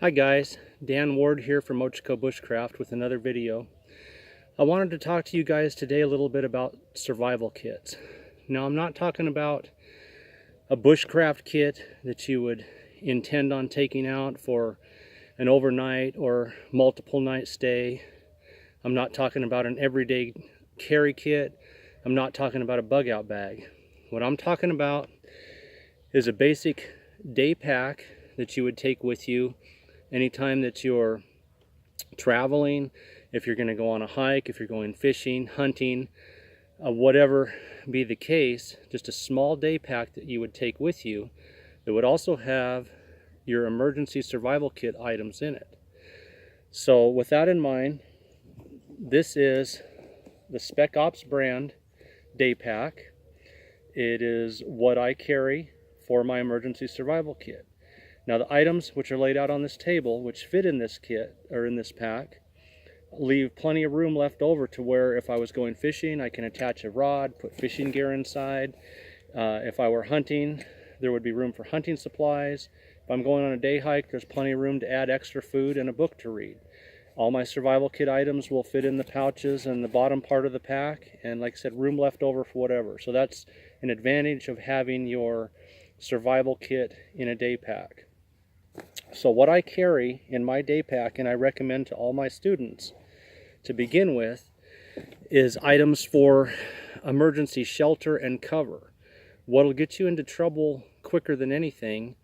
Hi guys, Dan Ward here from Mochico Bushcraft with another video. I wanted to talk to you guys today a little bit about survival kits. Now I'm not talking about a bushcraft kit that you would intend on taking out for an overnight or multiple night stay. I'm not talking about an everyday carry kit. I'm not talking about a bug out bag. What I'm talking about is a basic day pack that you would take with you anytime that you're traveling, if you're going to go on a hike, if you're going fishing, hunting, whatever be the case, just a small day pack that you would take with you that would also have your emergency survival kit items in it. So with that in mind, this is the Spec Ops brand day pack. It is what I carry for my emergency survival kit. Now the items which are laid out on this table, which fit in this kit, or in this pack, leave plenty of room left over to where if I was going fishing, I can attach a rod, put fishing gear inside. If I were hunting, there would be room for hunting supplies. If I'm going on a day hike, there's plenty of room to add extra food and a book to read. All my survival kit items will fit in the pouches and the bottom part of the pack, and like I said, room left over for whatever. So that's an advantage of having your survival kit in a day pack. So what I carry in my day pack, and I recommend to all my students to begin with, is items for emergency shelter and cover. What'll get you into trouble quicker than anything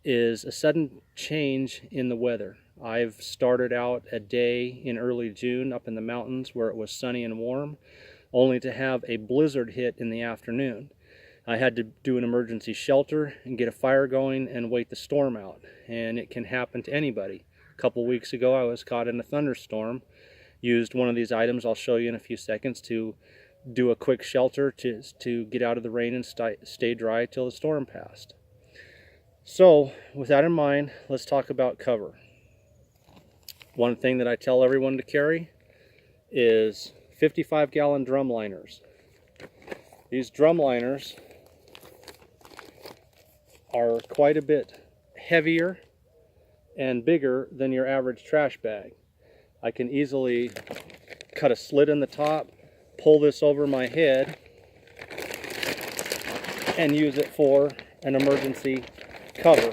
is a sudden change in the weather. I've started out a day in early June up in the mountains where it was sunny and warm, only to have a blizzard hit in the afternoon. I had to do an emergency shelter and get a fire going and wait the storm out, and it can happen to anybody. A couple weeks ago I was caught in a thunderstorm, used one of these items I'll show you in a few seconds to do a quick shelter to get out of the rain and stay dry till the storm passed. So with that in mind, let's talk about cover. One thing that I tell everyone to carry is 55-gallon drum liners. These drum liners are quite a bit heavier and bigger than your average trash bag. I can easily cut a slit in the top, pull this over my head, and use it for an emergency cover.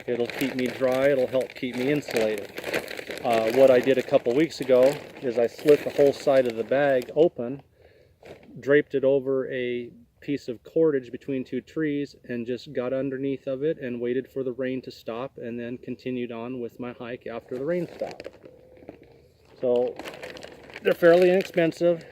It'll keep me dry, it'll help keep me insulated. What I did a couple weeks ago is I slit the whole side of the bag open, draped it over a piece of cordage between two trees, and just got underneath of it and waited for the rain to stop, and then continued on with my hike after the rain stopped. So they're fairly inexpensive.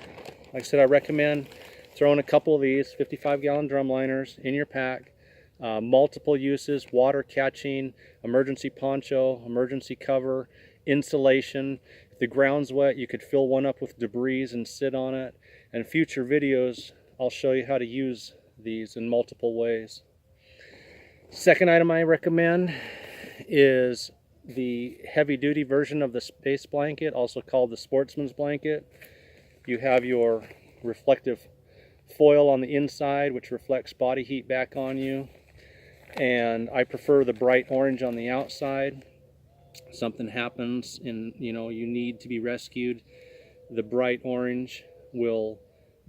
Like I said, I recommend throwing a couple of these 55-gallon drum liners in your pack. Multiple uses: water catching, emergency poncho, emergency cover, insulation. If the ground's wet, you could fill one up with debris and sit on it. And future videos, I'll show you how to use these in multiple ways. Second item I recommend is the heavy-duty version of the space blanket, also called the sportsman's blanket. You have your reflective foil on the inside, which reflects body heat back on you. And I prefer the bright orange on the outside. Something happens and you need to be rescued, the bright orange will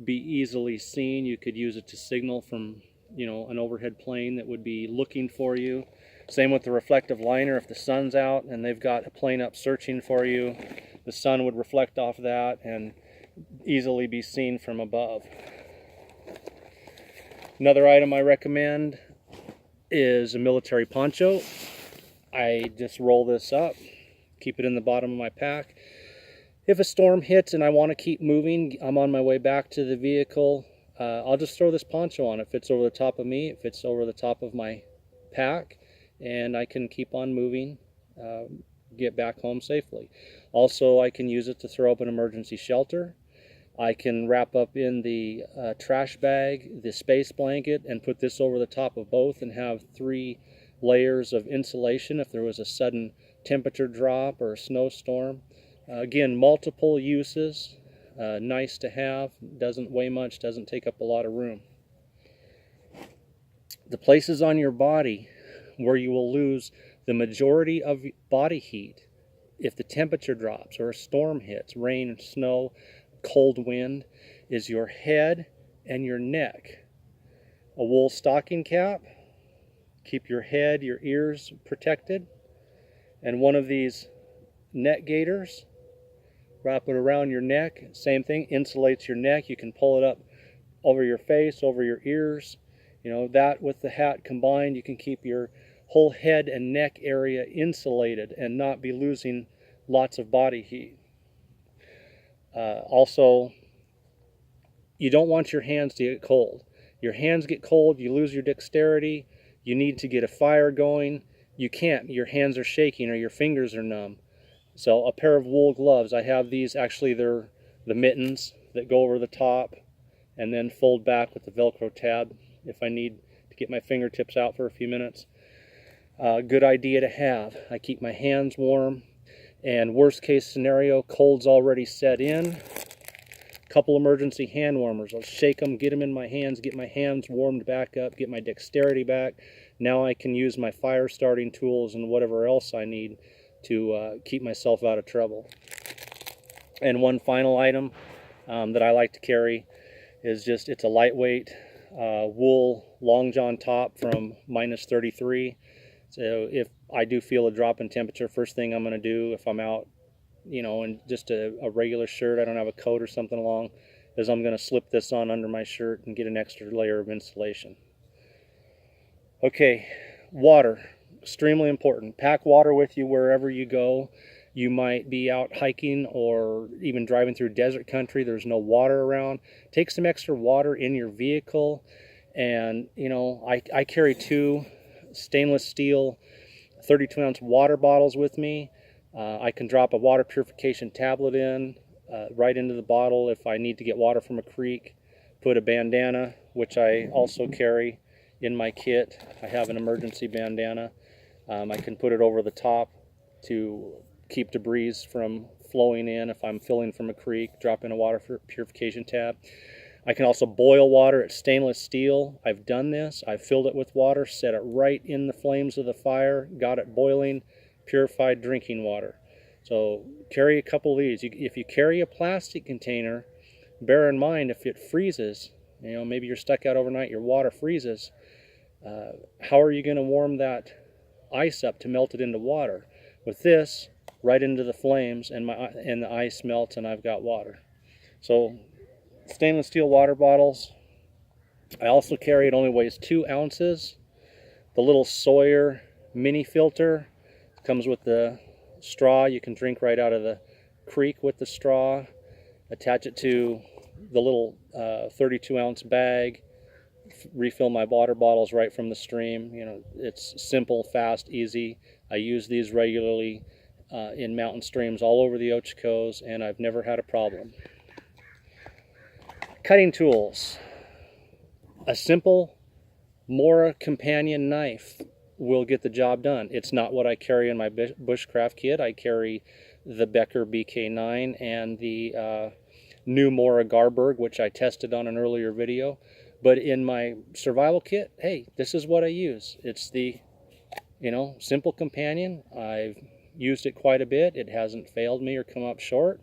be easily seen. You could use it to signal from an overhead plane that would be looking for you. Same with the reflective liner. If the sun's out and they've got a plane up searching for you, the sun would reflect off that and easily be seen from above. Another item I recommend is a military poncho. I just roll this up, keep it in the bottom of my pack. If a storm hits and I want to keep moving, I'm on my way back to the vehicle, I'll just throw this poncho on. It fits over the top of me, it fits over the top of my pack, and I can keep on moving, get back home safely. Also, I can use it to throw up an emergency shelter. I can wrap up in the trash bag, the space blanket, and put this over the top of both and have 3 layers of insulation if there was a sudden temperature drop or a snowstorm. Again, multiple uses, nice to have, doesn't weigh much, doesn't take up a lot of room. The places on your body where you will lose The majority of body heat, if the temperature drops or a storm hits, rain, snow, cold wind, is your head and your neck. A wool stocking cap, keep your head, your ears protected, and one of these neck gaiters, wrap it around your neck. Same thing, insulates your neck. You can pull it up over your face, over your ears. You know, that with the hat combined, you can keep your whole head and neck area insulated and not be losing lots of body heat. Also, you don't want your hands to get cold. Your hands get cold, you lose your dexterity, you need to get a fire going. You can't, your hands are shaking or your fingers are numb. So a pair of wool gloves, I have these, actually they're the mittens that go over the top and then fold back with the Velcro tab if I need to get my fingertips out for a few minutes. Good idea to have. I keep my hands warm, and worst case scenario, cold's already set in. Couple emergency hand warmers. I'll shake them, get them in my hands, get my hands warmed back up, get my dexterity back. Now I can use my fire starting tools and whatever else I need to keep myself out of trouble. And one final item that I like to carry is just, it's a lightweight wool long john top from -33. So if I do feel a drop in temperature, first thing I'm going to do if I'm out, you know, in just a regular shirt, I don't have a coat or something along, is I'm going to slip this on under my shirt and get an extra layer of insulation. Okay, water, extremely important. Pack water with you wherever you go. You might be out hiking or even driving through desert country. There's no water around. Take some extra water in your vehicle. And, you know, I carry 2 stainless steel 32-ounce water bottles with me. I can drop a water purification tablet in, right into the bottle if I need to get water from a creek. Put a bandana, which I also carry in my kit. I have an emergency bandana. I can put it over the top to keep debris from flowing in if I'm filling from a creek. Drop in a water purification tab. I can also boil water. It's stainless steel. I've done this. I've filled it with water, set it right in the flames of the fire, got it boiling, purified drinking water. So carry a couple of these. If you carry a plastic container, bear in mind if it freezes, you know, maybe you're stuck out overnight, your water freezes, how are you going to warm that ice up to melt it into water? With this, right into the flames, and the ice melts and I've got water. So stainless steel water bottles. I also carry, it only weighs 2 ounces. The little Sawyer mini filter comes with the straw. You can drink right out of the creek with the straw. Attach it to the little 32-ounce bag. Refill my water bottles right from the stream. You know, it's simple, fast, easy. I use these regularly in mountain streams all over the Ochoco's, and I've never had a problem. Cutting tools. A simple Mora companion knife will get the job done. It's not what I carry in my bushcraft kit. I carry the Becker BK9 and the new Mora Garberg, which I tested on an earlier video. But in my survival kit, hey, this is what I use. It's the, you know, simple companion. I've used it quite a bit. It hasn't failed me or come up short.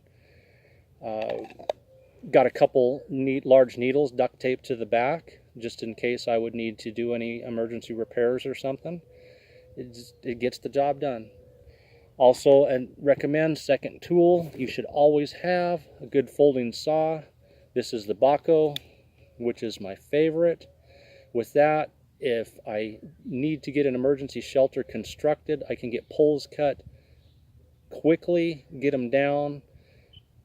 Got a couple large needles duct taped to the back, just in case I would need to do any emergency repairs or something. It gets the job done. Also, and recommend second tool, you should always have a good folding saw. This is the Baco, which is my favorite. With that, if I need to get an emergency shelter constructed, I can get poles cut quickly, get them down,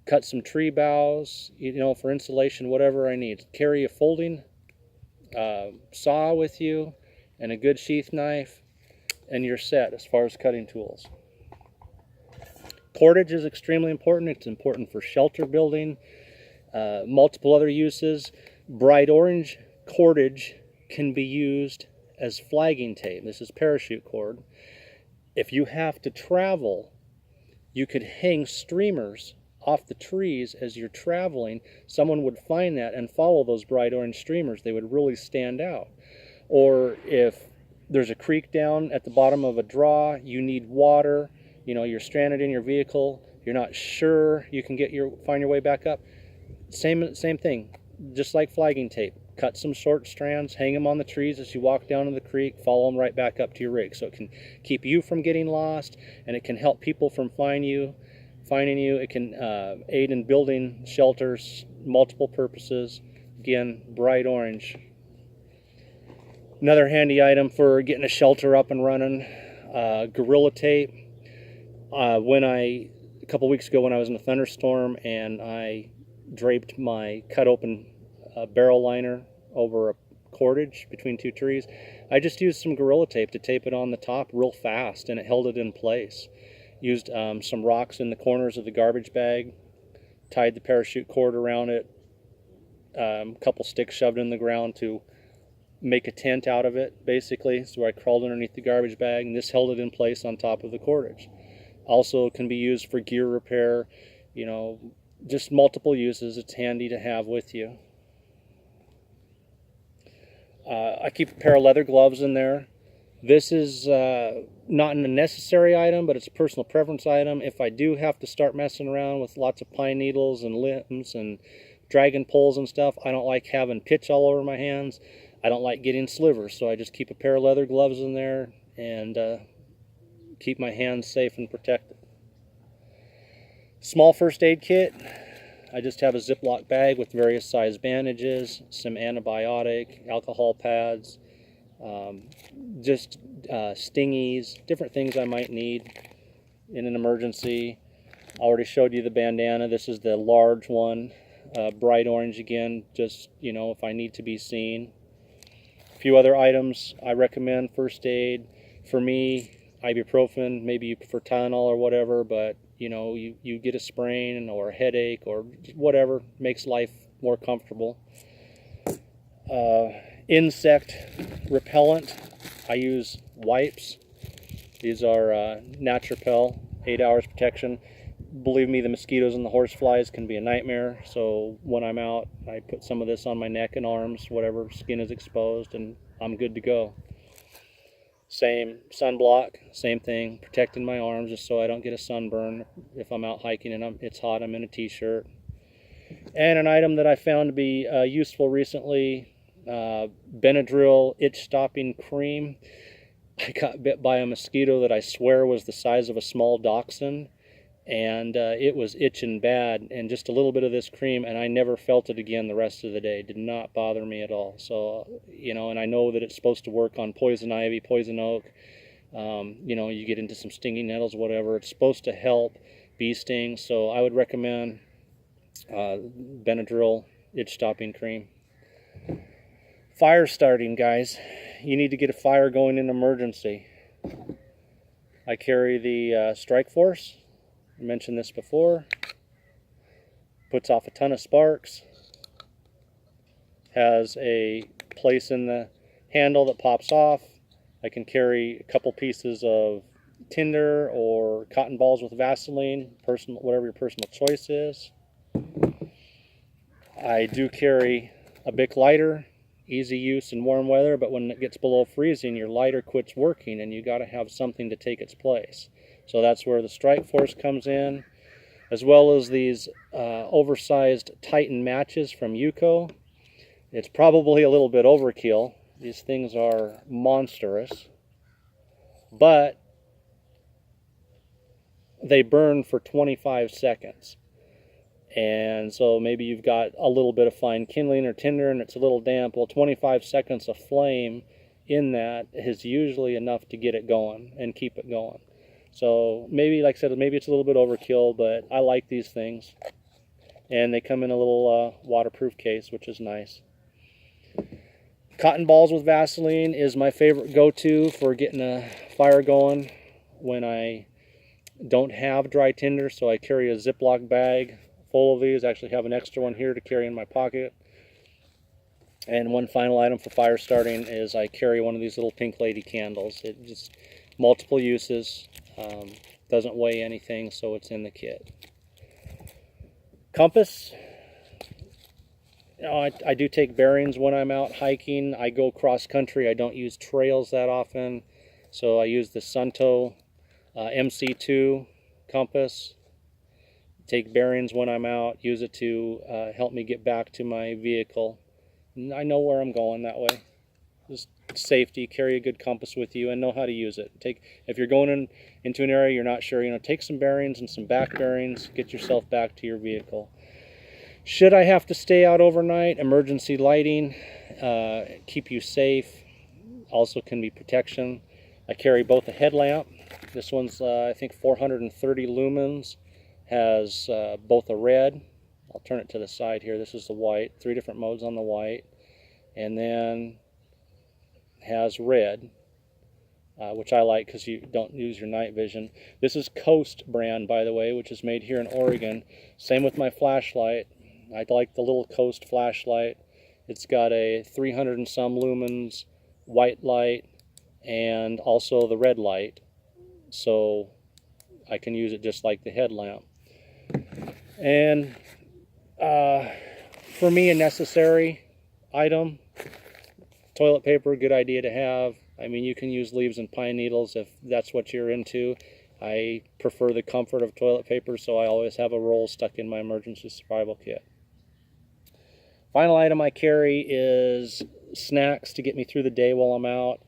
cut some tree boughs, you know, for insulation, whatever I need. Carry a folding saw with you and a good sheath knife, and you're set as far as cutting tools. Cordage is extremely important. It's important for shelter building, multiple other uses. Bright orange cordage can be used as flagging tape. This is parachute cord. If you have to travel, you could hang streamers off the trees as you're traveling. Someone would find that and follow those bright orange streamers. They would really stand out. Or if there's a creek down at the bottom of a draw, you need water, you know, you're stranded in your vehicle, you're not sure you can find your way back up. Same thing, just like flagging tape. Cut some short strands, hang them on the trees as you walk down to the creek, follow them right back up to your rig. So it can keep you from getting lost, and it can help people from finding you. It can aid in building shelters, multiple purposes. Again, bright orange. Another handy item for getting a shelter up and running, Gorilla tape. A couple weeks ago when I was in a thunderstorm and I draped my cut open barrel liner over a cordage between two trees, I just used some Gorilla tape to tape it on the top real fast, and it held it in place. Used some rocks in the corners of the garbage bag, tied the parachute cord around it, a couple sticks shoved in the ground to make a tent out of it, basically. So I crawled underneath the garbage bag, and this held it in place on top of the cordage. Also can be used for gear repair, you know, just multiple uses. It's handy to have with you. I keep a pair of leather gloves in there. This is not a necessary item, but it's a personal preference item. If I do have to start messing around with lots of pine needles and limbs and dragon poles and stuff, I don't like having pitch all over my hands. I don't like getting slivers, so I just keep a pair of leather gloves in there and keep my hands safe and protected. Small first aid kit. I just have a Ziploc bag with various size bandages, some antibiotic, alcohol pads, stingies, different things I might need in an emergency. I already showed you the bandana. This is the large one, bright orange again, just, you know, if I need to be seen. A few other items I recommend first aid. For me, ibuprofen, maybe you prefer Tylenol or whatever, but you know, you get a sprain or a headache or whatever makes life more comfortable. Insect repellent, I use wipes. These are Naturapel, 8 hours protection. Believe me, the mosquitoes and the horseflies can be a nightmare, so when I'm out I put some of this on my neck and arms, whatever skin is exposed, and I'm good to go. Same sunblock, same thing, protecting my arms just so I don't get a sunburn if I'm out hiking and it's hot, I'm in a t-shirt. And an item that I found to be useful recently, Benadryl itch stopping cream. I got bit by a mosquito that I swear was the size of a small dachshund, and it was itching bad, and just a little bit of this cream and I never felt it again the rest of the day. It did not bother me at all. So, you know, and I know that it's supposed to work on poison ivy, poison oak, you know, you get into some stinging nettles, whatever. It's supposed to help bee stings, so I would recommend Benadryl itch stopping cream. Fire starting, guys. You need to get a fire going in an emergency. I carry the Strike Force. I mentioned this before. Puts off a ton of sparks. Has a place in the handle that pops off. I can carry a couple pieces of tinder or cotton balls with Vaseline, whatever your personal choice is. I do carry a Bic lighter, easy use in warm weather, but when it gets below freezing, your lighter quits working and you got to have something to take its place. So that's where the Strike Force comes in, as well as these oversized Titan matches from Yuko. It's probably a little bit overkill. These things are monstrous, but they burn for 25 seconds. And so maybe you've got a little bit of fine kindling or tinder and it's a little damp. Well, 25 seconds of flame in that is usually enough to get it going and keep it going. So maybe, like I said, maybe it's a little bit overkill, but I like these things. And they come in a little waterproof case, which is nice. Cotton balls with Vaseline is my favorite go-to for getting a fire going when I don't have dry tinder. So I carry a Ziploc bag full of these. I actually have an extra one here to carry in my pocket. And one final item for fire starting is I carry one of these little Pink Lady candles. It just multiple uses. Doesn't weigh anything, so it's in the kit. Compass. I do take bearings when I'm out hiking. I go cross country. I don't use trails that often, so I use the Sunto MC2 compass. Take bearings when I'm out. Use it to help me get back to my vehicle. I know where I'm going that way. Just safety. Carry a good compass with you and know how to use it. If you're going into an area you're not sure, take some bearings and some back bearings. Get yourself back to your vehicle. Should I have to stay out overnight, emergency lighting, keep you safe, also can be protection. I carry both a headlamp. This one's I think 430 lumens, has both a red, I'll turn it to the side here, this is the white, 3 different modes on the white, and then has red, which I like because you don't use your night vision. This is Coast brand, by the way, which is made here in Oregon. Same with my flashlight. I like the little Coast flashlight. It's got a 300 and some lumens white light and also the red light, so I can use it just like the headlamp. And for me, a necessary item, toilet paper, good idea to have. I mean, you can use leaves and pine needles if that's what you're into. I prefer the comfort of toilet paper, so I always have a roll stuck in my emergency survival kit. Final item I carry is snacks to get me through the day while I'm out.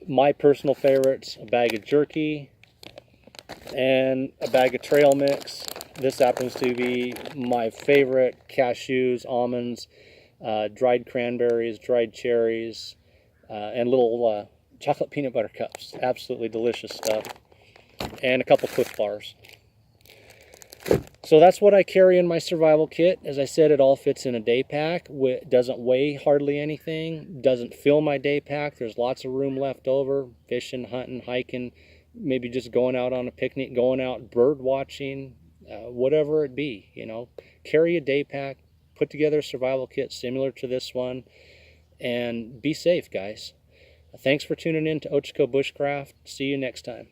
My personal favorites, a bag of jerky and a bag of trail mix. This happens to be my favorite: cashews, almonds, dried cranberries, dried cherries, and little chocolate peanut butter cups. Absolutely delicious stuff. And a couple Cliff Bars. So that's what I carry in my survival kit. As I said, it all fits in a day pack. It doesn't weigh hardly anything. Doesn't fill my day pack. There's lots of room left over. Fishing, hunting, hiking, maybe just going out on a picnic, going out bird watching, whatever it be. Carry a day pack. Put together a survival kit similar to this one. And be safe, guys. Thanks for tuning in to Ochiko Bushcraft. See you next time.